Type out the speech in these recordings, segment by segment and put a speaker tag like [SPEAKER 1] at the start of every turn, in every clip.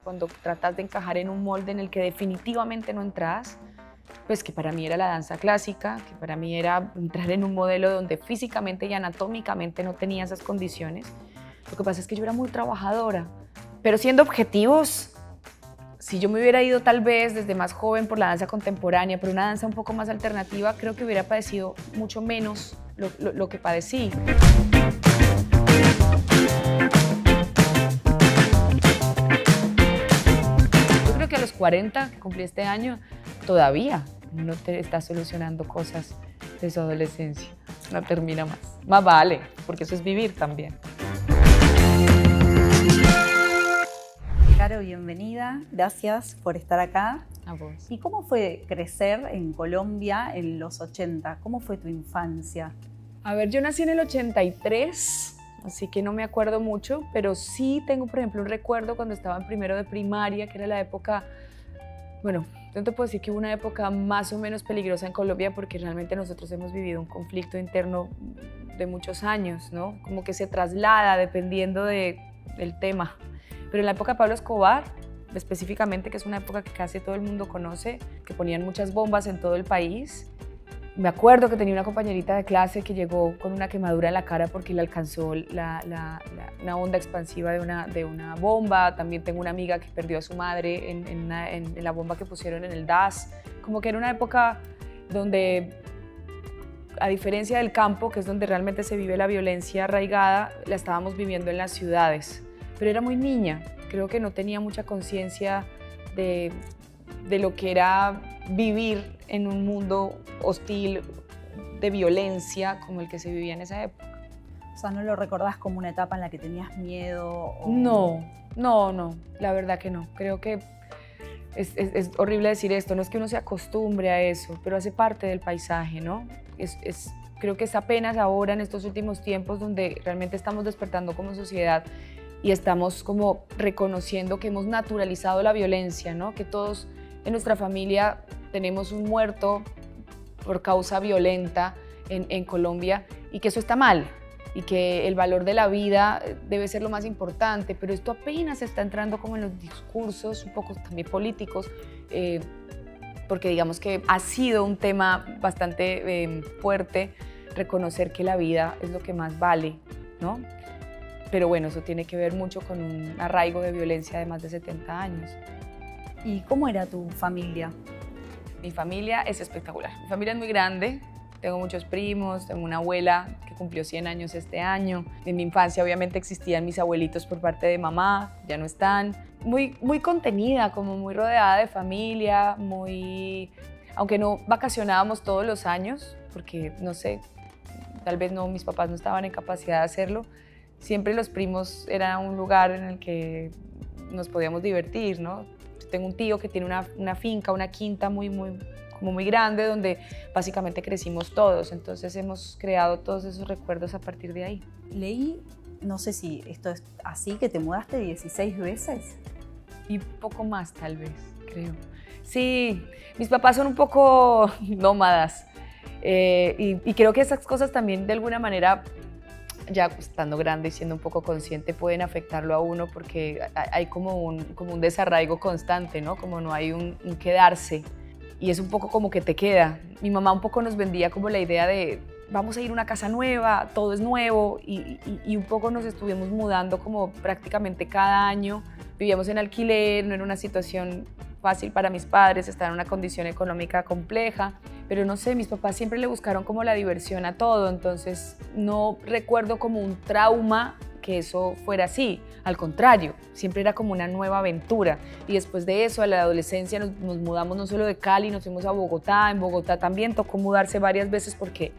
[SPEAKER 1] cuando tratas de encajar en un molde en el que definitivamente no entras, pues que para mí era la danza clásica, que para mí era entrar en un modelo donde físicamente y anatómicamente no tenía esas condiciones. Lo que pasa es que yo era muy trabajadora, pero siendo objetivos, si yo me hubiera ido tal vez desde más joven por la danza contemporánea, por una danza un poco más alternativa, creo que hubiera padecido mucho menos lo que padecí. Yo creo que a los 40, que cumplí este año, todavía no te está solucionando cosas de su adolescencia. No termina más. Más vale, porque eso es vivir también.
[SPEAKER 2] Caro, bienvenida. Gracias por estar acá.
[SPEAKER 1] A vos.
[SPEAKER 2] ¿Y cómo fue crecer en Colombia en los 80? ¿Cómo fue tu infancia?
[SPEAKER 1] A ver, yo nací en el 83, así que no me acuerdo mucho, pero sí tengo, por ejemplo, un recuerdo cuando estaba en primero de primaria, que era la época, bueno, yo te puedo decir que hubo una época más o menos peligrosa en Colombia porque realmente nosotros hemos vivido un conflicto interno de muchos años, ¿no? Como que se traslada dependiendo del tema. Pero en la época de Pablo Escobar, específicamente, que es una época que casi todo el mundo conoce, que ponían muchas bombas en todo el país. Me acuerdo que tenía una compañerita de clase que llegó con una quemadura en la cara porque le alcanzó una onda expansiva de una bomba. También tengo una amiga que perdió a su madre en la bomba que pusieron en el DAS. Como que era una época donde, a diferencia del campo, que es donde realmente se vive la violencia arraigada, la estábamos viviendo en las ciudades. Pero era muy niña, creo que no tenía mucha conciencia de lo que era vivir en un mundo hostil, de violencia, como el que se vivía en esa época.
[SPEAKER 2] O sea, ¿no lo recordás como una etapa en la que tenías miedo?
[SPEAKER 1] No, la verdad que no. Creo que es horrible decir esto, no es que uno se acostumbre a eso, pero hace parte del paisaje, ¿no? Creo que es apenas ahora, en estos últimos tiempos, donde realmente estamos despertando como sociedad y estamos como reconociendo que hemos naturalizado la violencia, ¿no? Que todos en nuestra familia tenemos un muerto por causa violenta en Colombia y que eso está mal y que el valor de la vida debe ser lo más importante, pero esto apenas está entrando como en los discursos un poco también políticos, porque digamos que ha sido un tema bastante fuerte reconocer que la vida es lo que más vale, ¿no? Pero bueno, eso tiene que ver mucho con un arraigo de violencia de más de 70 años.
[SPEAKER 2] ¿Y cómo era tu familia?
[SPEAKER 1] Mi familia es espectacular. Mi familia es muy grande, tengo muchos primos, tengo una abuela que cumplió 100 años este año. En mi infancia obviamente existían mis abuelitos por parte de mamá, ya no están. Muy contenida, como muy rodeada de familia, aunque no vacacionábamos todos los años, porque no sé, tal vez no, mis papás no estaban en capacidad de hacerlo. Siempre los primos era un lugar en el que nos podíamos divertir, ¿no? Tengo un tío que tiene una finca, una quinta muy grande, donde básicamente crecimos todos. Entonces hemos creado todos esos recuerdos a partir de ahí.
[SPEAKER 2] Leí, no sé si esto es así, que te mudaste 16 veces.
[SPEAKER 1] Y poco más, tal vez, creo. Sí, mis papás son un poco nómadas. Y creo que esas cosas también, de alguna manera, ya estando grande y siendo un poco consciente, pueden afectarlo a uno porque hay como un desarraigo constante, ¿no? Como no hay un quedarse y es un poco como que te queda. Mi mamá un poco nos vendía como la idea de vamos a ir a una casa nueva, todo es nuevo y un poco nos estuvimos mudando como prácticamente cada año. Vivíamos en alquiler, no era una situación fácil para mis padres, estaban en una condición económica compleja, pero no sé, mis papás siempre le buscaron como la diversión a todo, entonces no recuerdo como un trauma que eso fuera así, al contrario, siempre era como una nueva aventura. Y después de eso, a la adolescencia nos mudamos no solo de Cali, nos fuimos a Bogotá. En Bogotá también tocó mudarse varias veces porque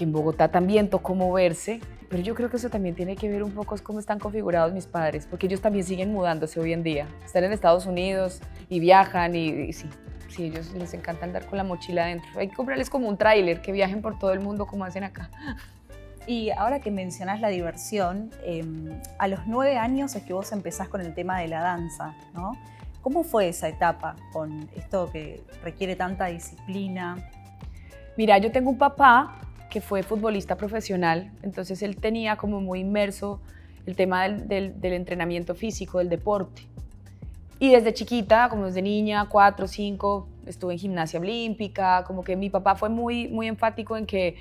[SPEAKER 1] en Bogotá también tocó moverse. Pero yo creo que eso también tiene que ver un poco con cómo están configurados mis padres, porque ellos también siguen mudándose hoy en día. Están en Estados Unidos y viajan y sí, ellos les encanta andar con la mochila adentro. Hay que comprarles como un tráiler, que viajen por todo el mundo como hacen acá.
[SPEAKER 2] Y ahora que mencionás la diversión, a los 9 años es que vos empezás con el tema de la danza, ¿no? ¿Cómo fue esa etapa con esto que requiere tanta disciplina?
[SPEAKER 1] Mira, yo tengo un papá que fue futbolista profesional, entonces él tenía como muy inmerso el tema del entrenamiento físico, del deporte. Y desde chiquita, como desde niña, 4, 5, estuve en gimnasia olímpica, como que mi papá fue muy, muy enfático en que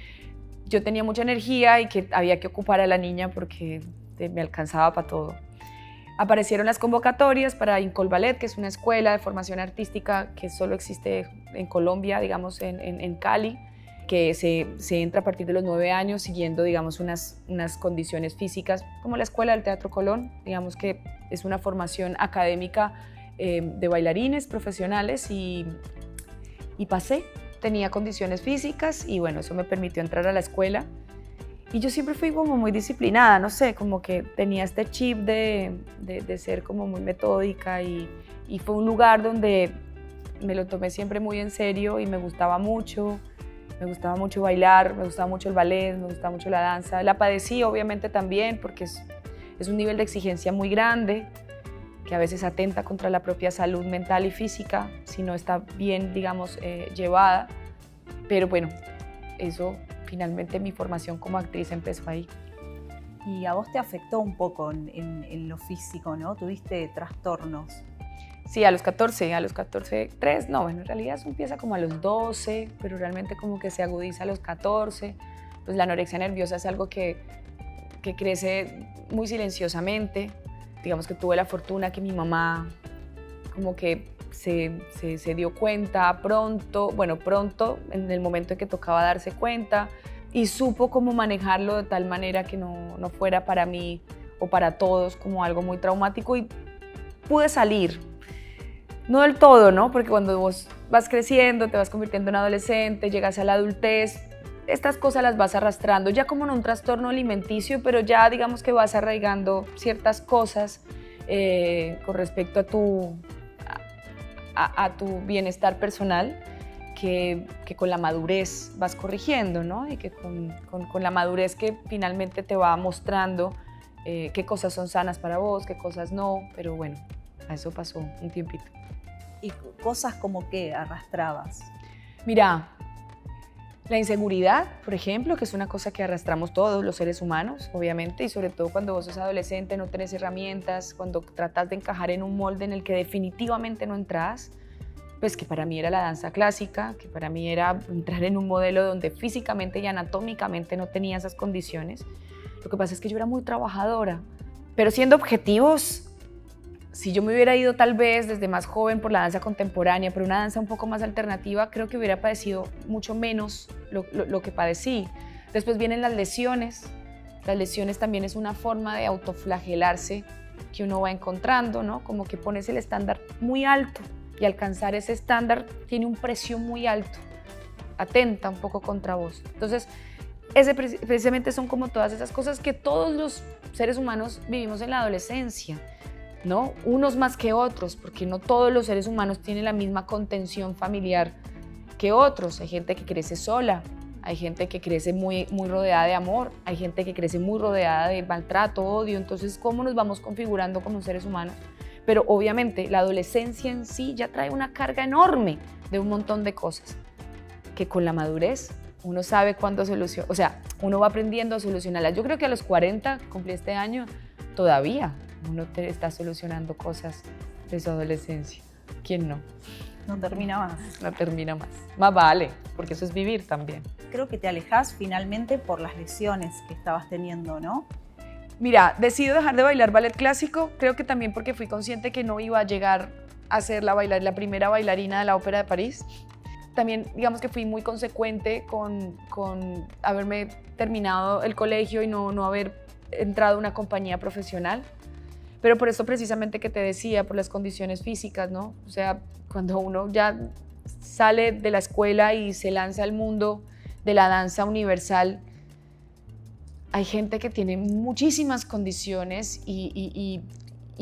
[SPEAKER 1] yo tenía mucha energía y que había que ocupar a la niña porque me alcanzaba para todo. Aparecieron las convocatorias para Incol Ballet, que es una escuela de formación artística que solo existe en Colombia, digamos en Cali, que se entra a partir de los 9 años siguiendo, digamos, unas condiciones físicas, como la Escuela del Teatro Colón, digamos que es una formación académica de bailarines profesionales y pasé. Tenía condiciones físicas y bueno, eso me permitió entrar a la escuela. Y yo siempre fui como muy disciplinada, no sé, como que tenía este chip de ser como muy metódica y fue un lugar donde me lo tomé siempre muy en serio y me gustaba mucho bailar, me gustaba mucho el ballet, me gustaba mucho la danza. La padecí obviamente también porque es un nivel de exigencia muy grande que a veces atenta contra la propia salud mental y física si no está bien, digamos, llevada. Pero bueno, eso finalmente mi formación como actriz empezó ahí.
[SPEAKER 2] Y a vos te afectó un poco en lo físico, ¿no? ¿Tuviste trastornos?
[SPEAKER 1] Sí, a los 14, 3, no, bueno, en realidad eso empieza como a los 12, pero realmente como que se agudiza a los 14. Pues la anorexia nerviosa es algo que crece muy silenciosamente. Digamos que tuve la fortuna que mi mamá como que se dio cuenta pronto, en el momento en que tocaba darse cuenta, y supo cómo manejarlo de tal manera que no fuera para mí o para todos como algo muy traumático, y pude salir. No del todo, ¿no? Porque cuando vos vas creciendo, te vas convirtiendo en adolescente, llegas a la adultez, estas cosas las vas arrastrando, ya como en un trastorno alimenticio, pero ya digamos que vas arraigando ciertas cosas con respecto a tu bienestar personal que con la madurez vas corrigiendo, ¿no? Y que con la madurez que finalmente te va mostrando qué cosas son sanas para vos, qué cosas no, pero bueno, a eso pasó un tiempito.
[SPEAKER 2] ¿Y cosas como qué arrastrabas?
[SPEAKER 1] Mira, la inseguridad, por ejemplo, que es una cosa que arrastramos todos los seres humanos, obviamente, y sobre todo cuando vos sos adolescente, no tenés herramientas, cuando tratas de encajar en un molde en el que definitivamente no entras, pues que para mí era la danza clásica, que para mí era entrar en un modelo donde físicamente y anatómicamente no tenía esas condiciones. Lo que pasa es que yo era muy trabajadora, pero siendo objetivos, si yo me hubiera ido tal vez desde más joven por la danza contemporánea, pero una danza un poco más alternativa, creo que hubiera padecido mucho menos lo que padecí. Después vienen las lesiones. Las lesiones también es una forma de autoflagelarse que uno va encontrando, ¿no? Como que pones el estándar muy alto y alcanzar ese estándar tiene un precio muy alto, atenta un poco contra vos. Entonces, precisamente son como todas esas cosas que todos los seres humanos vivimos en la adolescencia, ¿no? Unos más que otros, porque no todos los seres humanos tienen la misma contención familiar que otros. Hay gente que crece sola, hay gente que crece muy, muy rodeada de amor, hay gente que crece muy rodeada de maltrato, odio. Entonces, ¿cómo nos vamos configurando como seres humanos? Pero obviamente la adolescencia en sí ya trae una carga enorme de un montón de cosas que con la madurez uno sabe cuándo solucionar, o sea, uno va aprendiendo a solucionarlas. Yo creo que a los 40, cumplí este año, todavía uno está solucionando cosas de su adolescencia. ¿Quién no?
[SPEAKER 2] No termina más.
[SPEAKER 1] No termina más. Más vale, porque eso es vivir también.
[SPEAKER 2] Creo que te alejás finalmente por las lesiones que estabas teniendo, ¿no?
[SPEAKER 1] Mira, decido dejar de bailar ballet clásico, creo que también porque fui consciente que no iba a llegar a ser la primera bailarina de la Ópera de París. También, digamos que fui muy consecuente con haberme terminado el colegio y no haber entrado a una compañía profesional. Pero por eso precisamente que te decía, por las condiciones físicas, ¿no? O sea, cuando uno ya sale de la escuela y se lanza al mundo de la danza universal, hay gente que tiene muchísimas condiciones y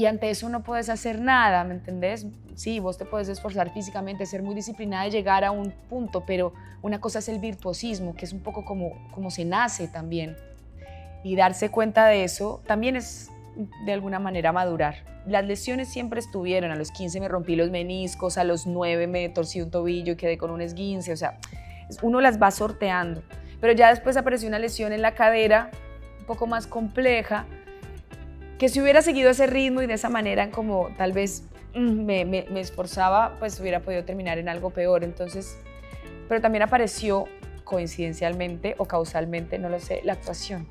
[SPEAKER 1] ante eso no puedes hacer nada, ¿me entendés? Sí, vos te puedes esforzar físicamente, ser muy disciplinada y llegar a un punto, pero una cosa es el virtuosismo, que es un poco como se nace también. Y darse cuenta de eso también es de alguna manera madurar. Las lesiones siempre estuvieron. A los 15 me rompí los meniscos, a los 9 me torcí un tobillo y quedé con un esguince, o sea, uno las va sorteando. Pero ya después apareció una lesión en la cadera, un poco más compleja, que si hubiera seguido ese ritmo y de esa manera en como tal vez me esforzaba, pues hubiera podido terminar en algo peor. Entonces, pero también apareció coincidencialmente o causalmente, no lo sé, la actuación,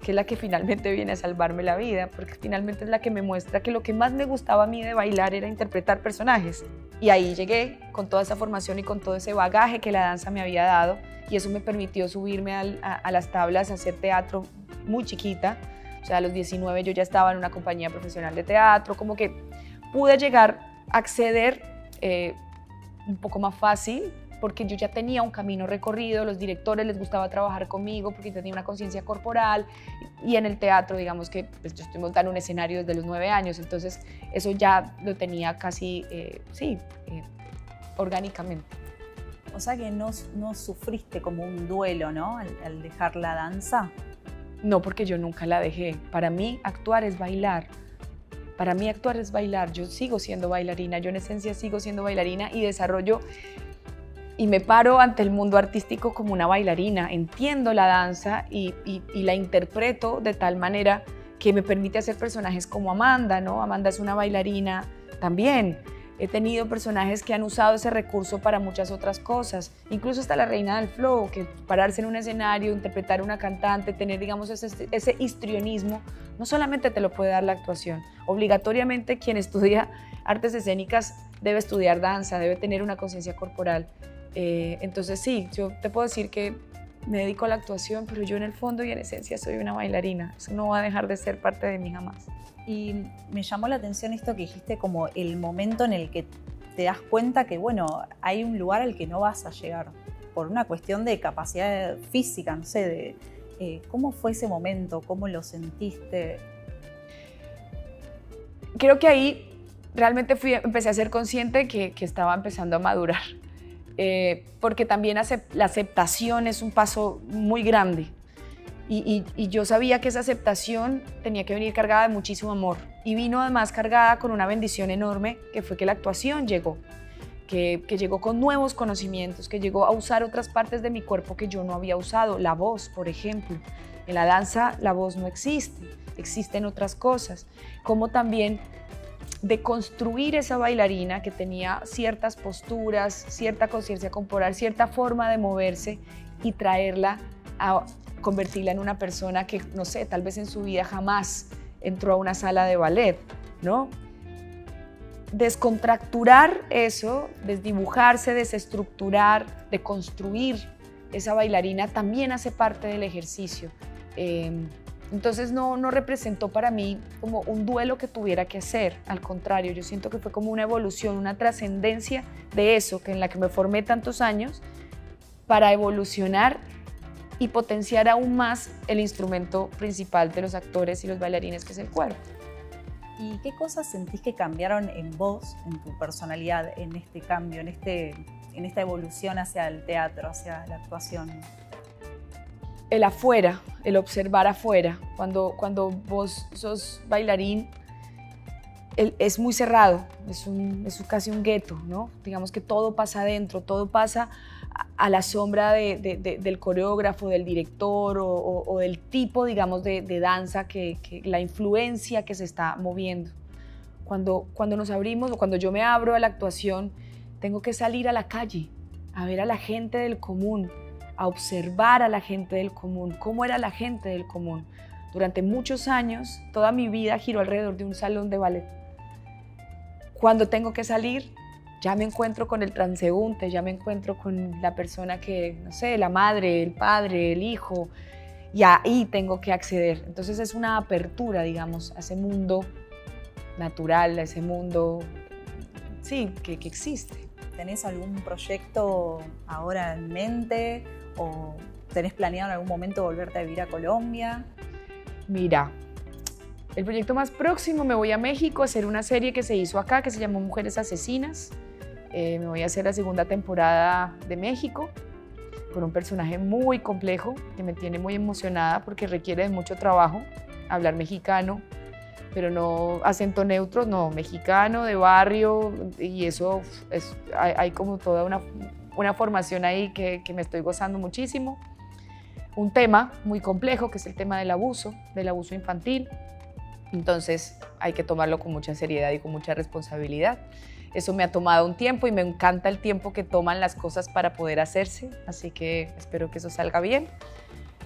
[SPEAKER 1] que es la que finalmente viene a salvarme la vida, porque finalmente es la que me muestra que lo que más me gustaba a mí de bailar era interpretar personajes. Y ahí llegué con toda esa formación y con todo ese bagaje que la danza me había dado, y eso me permitió subirme a las tablas, a hacer teatro muy chiquita. O sea, a los 19 yo ya estaba en una compañía profesional de teatro, como que pude llegar a acceder un poco más fácil, porque yo ya tenía un camino recorrido, los directores les gustaba trabajar conmigo porque tenía una conciencia corporal, y en el teatro, digamos que pues, yo estoy montando un escenario desde los 9 años, entonces eso ya lo tenía casi, orgánicamente.
[SPEAKER 2] O sea que no sufriste como un duelo, ¿no? Al dejar la danza.
[SPEAKER 1] No, porque yo nunca la dejé. Para mí actuar es bailar. Para mí actuar es bailar. Yo sigo siendo bailarina, yo en esencia sigo siendo bailarina y desarrollo y me paro ante el mundo artístico como una bailarina. Entiendo la danza y la interpreto de tal manera que me permite hacer personajes como Amanda, ¿no? Amanda es una bailarina también. He tenido personajes que han usado ese recurso para muchas otras cosas, incluso hasta la reina del flow, que pararse en un escenario, interpretar a una cantante, tener, digamos, ese histrionismo, no solamente te lo puede dar la actuación. Obligatoriamente quien estudia artes escénicas debe estudiar danza, debe tener una conciencia corporal. Entonces sí, yo te puedo decir que me dedico a la actuación, pero yo en el fondo y en esencia soy una bailarina. Eso no va a dejar de ser parte de mí jamás.
[SPEAKER 2] Y me llamó la atención esto que dijiste, como el momento en el que te das cuenta que, bueno, hay un lugar al que no vas a llegar por una cuestión de capacidad física, no sé, ¿cómo fue ese momento? ¿Cómo lo sentiste?
[SPEAKER 1] Creo que ahí realmente empecé a ser consciente que estaba empezando a madurar, porque también la aceptación es un paso muy grande. Y yo sabía que esa aceptación tenía que venir cargada de muchísimo amor, y vino además cargada con una bendición enorme, que fue que la actuación llegó, que llegó con nuevos conocimientos, que llegó a usar otras partes de mi cuerpo que yo no había usado, la voz, por ejemplo. En la danza la voz no existe, existen otras cosas, como también de construir esa bailarina que tenía ciertas posturas, cierta conciencia corporal, cierta forma de moverse, y traerla a convertirla en una persona que, no sé, tal vez en su vida jamás entró a una sala de ballet, ¿no? Descontracturar eso, desdibujarse, desestructurar, deconstruir esa bailarina también hace parte del ejercicio. Entonces no representó para mí como un duelo que tuviera que hacer, al contrario, yo siento que fue como una evolución, una trascendencia de eso, que en la que me formé tantos años para evolucionar y potenciar aún más el instrumento principal de los actores y los bailarines, que es el cuerpo.
[SPEAKER 2] ¿Y qué cosas sentís que cambiaron en vos, en tu personalidad, en este cambio, en esta evolución hacia el teatro, hacia la actuación?
[SPEAKER 1] El afuera, el observar afuera. Cuando vos sos bailarín, es muy cerrado, es casi un gueto, ¿no? Digamos que todo pasa adentro, todo pasa a la sombra del coreógrafo, del director o del tipo, digamos, de danza, la influencia que se está moviendo. Cuando nos abrimos, o cuando yo me abro a la actuación, tengo que salir a la calle, a ver a la gente del común, a observar a la gente del común, cómo era la gente del común. Durante muchos años, toda mi vida giró alrededor de un salón de ballet. Cuando tengo que salir, ya me encuentro con el transeúnte, ya me encuentro con la persona que, no sé, la madre, el padre, el hijo, y ahí tengo que acceder. Entonces es una apertura, digamos, a ese mundo natural, a ese mundo, sí, que existe.
[SPEAKER 2] ¿Tenés algún proyecto ahora en mente o tenés planeado en algún momento volverte a vivir a Colombia?
[SPEAKER 1] Mira, el proyecto más próximo, me voy a México a hacer una serie que se hizo acá, que se llamó Mujeres Asesinas. Me voy a hacer la segunda temporada de México, con un personaje muy complejo, que me tiene muy emocionada porque requiere de mucho trabajo, hablar mexicano, pero no acento neutro, no, mexicano, de barrio, y eso hay como toda una formación ahí que me estoy gozando muchísimo. Un tema muy complejo, que es el tema del abuso infantil. Entonces hay que tomarlo con mucha seriedad y con mucha responsabilidad. Eso me ha tomado un tiempo y me encanta el tiempo que toman las cosas para poder hacerse, así que espero que eso salga bien.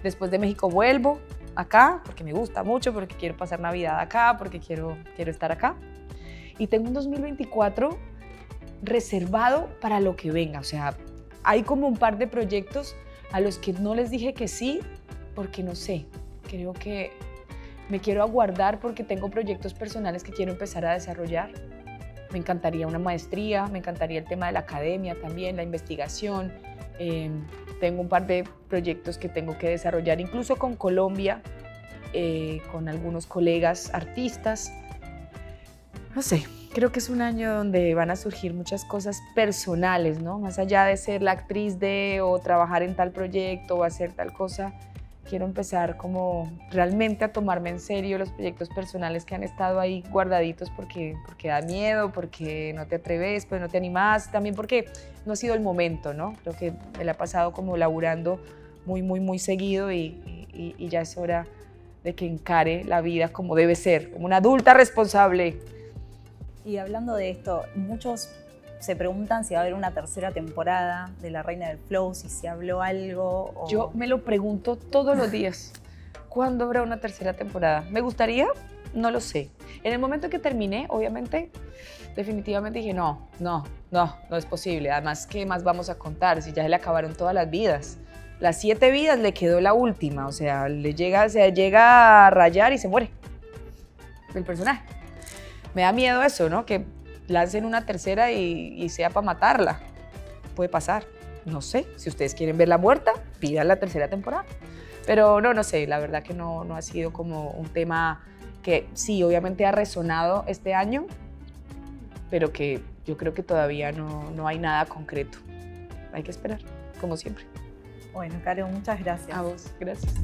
[SPEAKER 1] Después de México vuelvo acá, porque me gusta mucho, porque quiero pasar Navidad acá, porque quiero estar acá. Y tengo un 2024 reservado para lo que venga, o sea, hay como un par de proyectos a los que no les dije que sí, porque no sé, creo que me quiero aguardar porque tengo proyectos personales que quiero empezar a desarrollar. Me encantaría una maestría, me encantaría el tema de la academia también, la investigación. Tengo un par de proyectos que tengo que desarrollar, incluso con Colombia, con algunos colegas artistas. No sé, creo que es un año donde van a surgir muchas cosas personales, ¿no? Más allá de ser la actriz de o trabajar en tal proyecto o hacer tal cosa, quiero empezar como realmente a tomarme en serio los proyectos personales que han estado ahí guardaditos porque da miedo, porque no te atreves, pues no te animas, también porque no ha sido el momento, ¿no? Creo que me la he pasado como laburando muy seguido y ya es hora de que encare la vida como debe ser, como una adulta responsable.
[SPEAKER 2] Y hablando de esto, muchos se preguntan si va a haber una tercera temporada de La Reina del Flow, si se habló algo. O...
[SPEAKER 1] Yo me lo pregunto todos los días. ¿Cuándo habrá una tercera temporada? ¿Me gustaría? No lo sé. En el momento que terminé, obviamente, definitivamente dije, no es posible. Además, ¿qué más vamos a contar? Si ya se le acabaron todas las vidas. Las 7 vidas le quedó la última, o sea, se llega a rayar y se muere el personaje. Me da miedo eso, ¿no? Que lancen una tercera y sea para matarla. Puede pasar. No sé, si ustedes quieren verla muerta, pidan la tercera temporada. Pero no sé, la verdad que no ha sido como un tema que sí, obviamente ha resonado este año, pero que yo creo que todavía no hay nada concreto. Hay que esperar, como siempre.
[SPEAKER 2] Bueno, Caro, muchas gracias.
[SPEAKER 1] A vos, gracias.